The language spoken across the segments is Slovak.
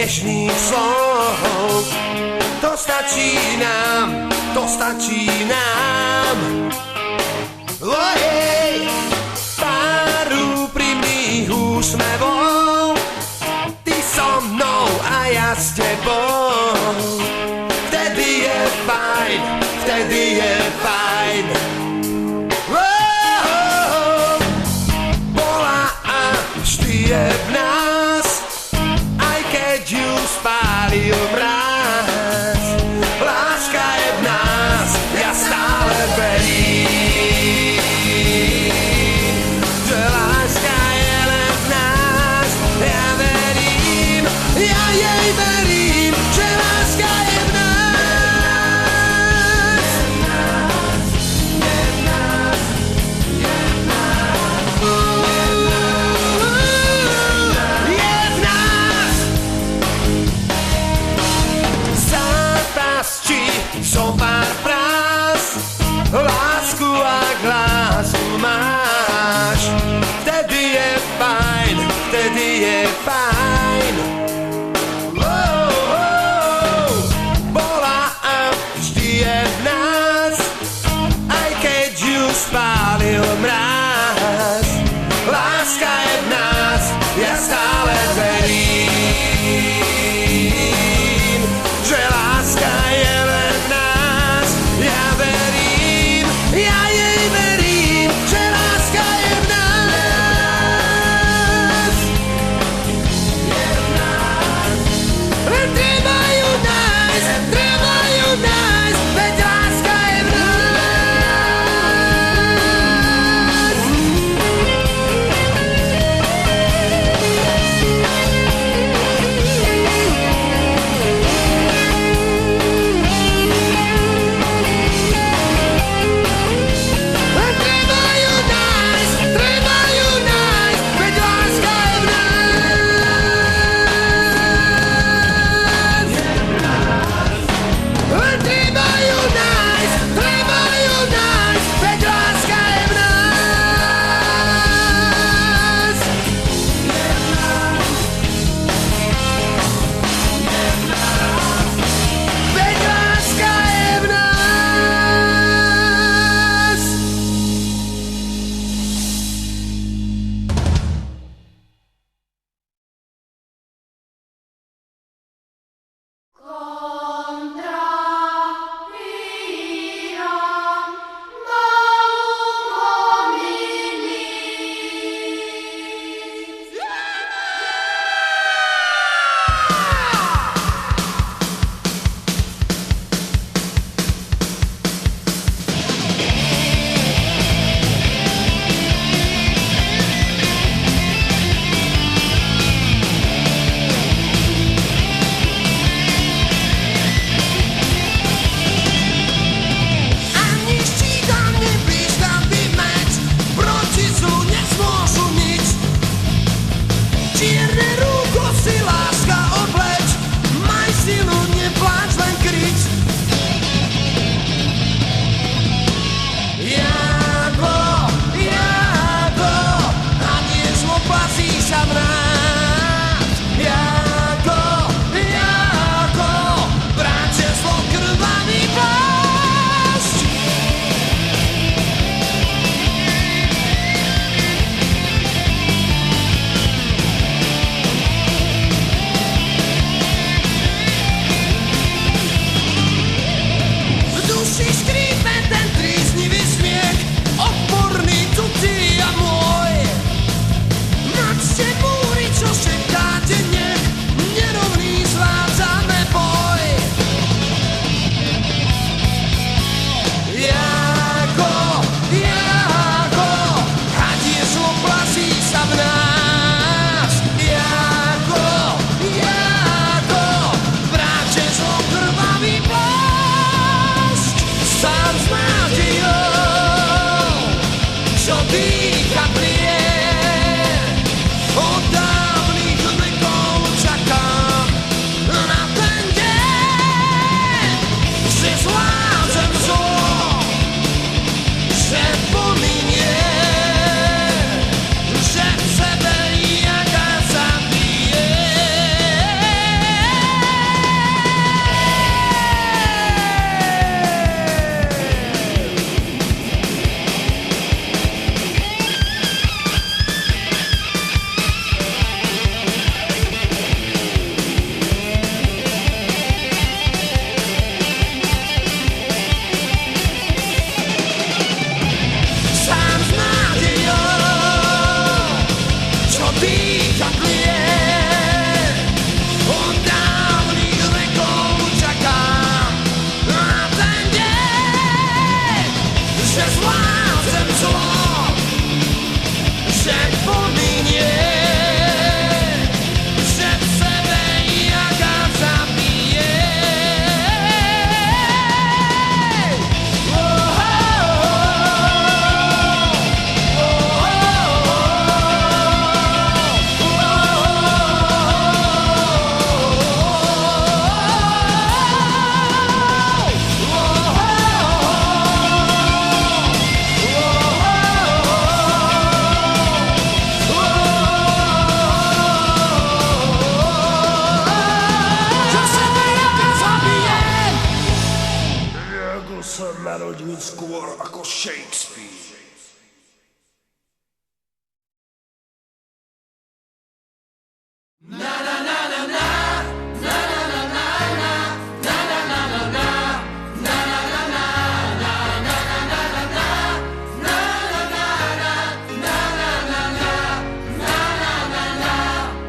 dnešných slov. To stačí nám, to stačí nám. Ojej, pár úprimných úsmevov, ty so mnou a ja s tebou. Vtedy je fajn, vtedy je fajn. Bola a vždy je v nás, aj keď ju spálil mráz. Láska je v nás, ja stále verím, že láska je len v nás. Ja verím, ja jej verím, že láska je v nás. Ja Som sa narodil skôr ako Shakespeare.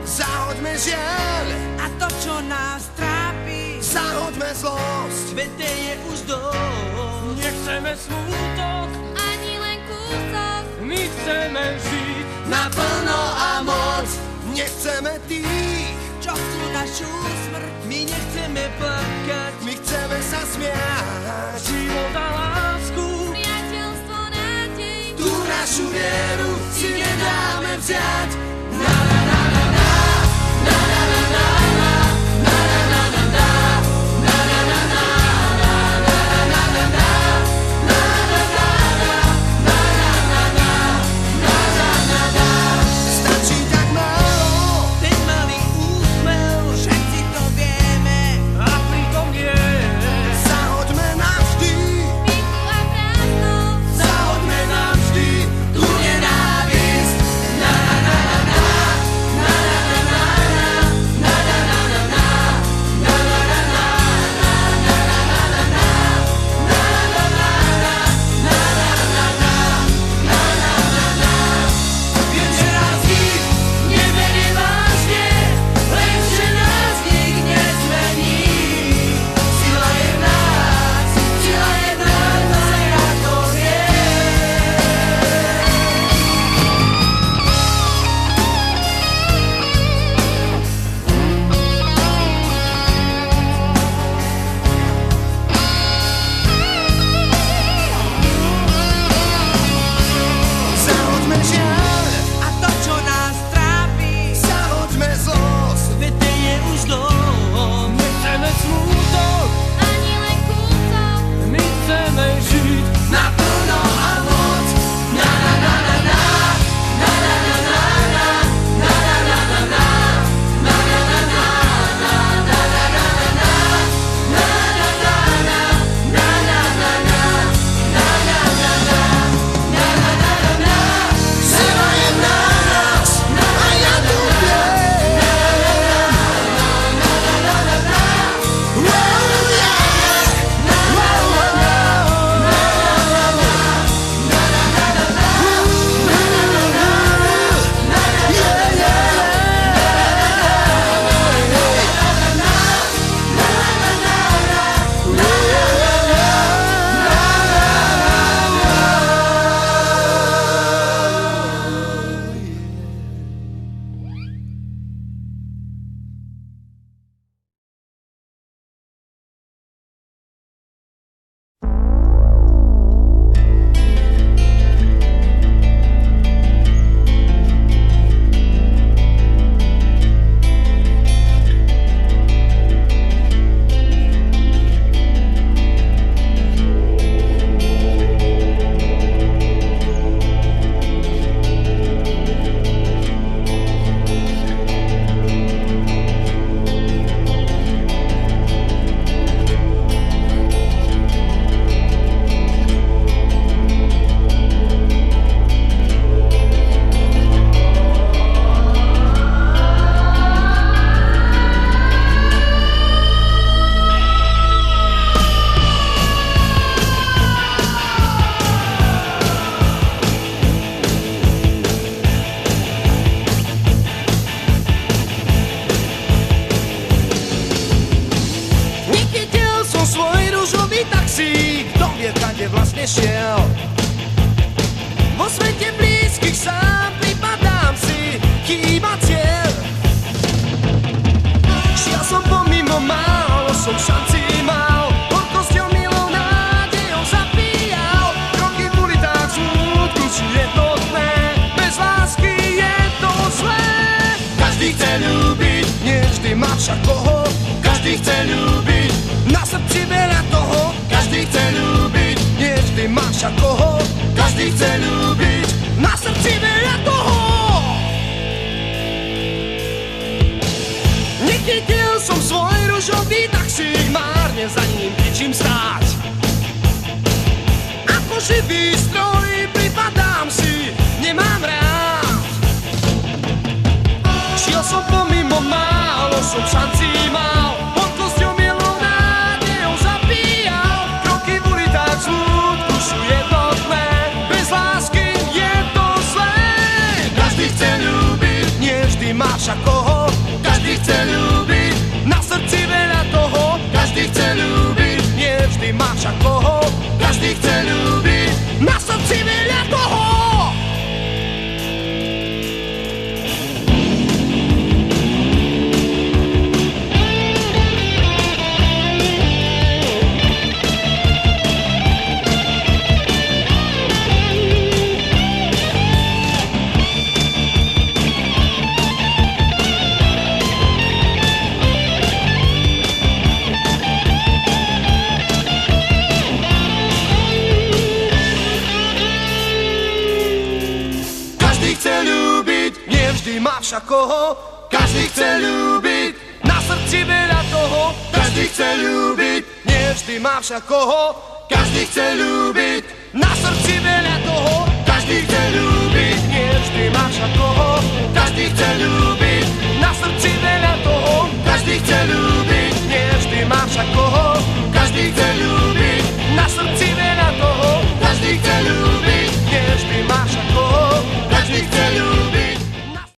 Zahoďme žiaľ a to, čo nás trápi, zahoďme zlosť. veď tej je už dosť. Nechceme smútok, ani len kúsok. my chceme žiť. Naplno a moc. Nechceme tých, Čo chcú našu smrť, my nechceme plakať. my chceme sa smiať. Život a lásku, Priateľstvo, nádej. Tú našu vieru si nedáme vziať. Stačí tak málo, Ten malý úsmev, všetci to vieme. a pritom nie. zahoďme navždy, Pýchu a prázdnosť. zahoďme navždy tú nenávisť. Viem, že nás nik neberie vážne, lenže nás nik nezmení. Sila je v nás, a ja to viem. Zahoďme žiaľ, A to, čo nás trápi, zahoďme zlosť. veď tej je už dosť. Nechceme smútok, Ani len kúsok. my chceme žiť. Naplno a moc. Sila je v nás, a ja to viem. Wow, yeah. Wow, wow. Nechytil som svoj ružový taxík, kto vie, kade vlastne šiel. Vo svete blízkych sám pripadám si, chýba cieľ. Šiel som pomimo, málo som šanci mal, horkosťou milou nádejou zapíjal. Kroky v ulitách smútku sú jednotné, bez lásky je to zlé. Každý chce ľúbiť, nie vždy má však koho. Každý chce ľúbiť, na srdci veľa toho. Každý chce ľúbiť, nie vždy má však koho. Každý chce ľúbiť, na srdci veľa toho. Nechytil som svoj ružový taxík, márne za ním kričím stáť. živý stroj, pripadám si, nemám rád. Šiel som pomimo, málo som šancí mal, podkosťou milou nádejou zabíjal. Kroky v ulitách smútku sú jednotné, bez lásky je to zlé. Každý chce ľúbiť, nie vždy má však koho. Každý chce ľúbiť, na srdci veľa toho. Každý chce ľúbiť, nie vždy má však koho. Každý chce ľúbiť, na srdci veľa toho. Má však koho, každý chce ľúbiť, na srdci veľa toho. Každý chce ľúbiť, nie vždy má však koho. Každý chce ľúbiť, na srdci veľa toho. Každý chce ľúbiť, nie vždy má však koho. Každý chce ľúbiť, na srdci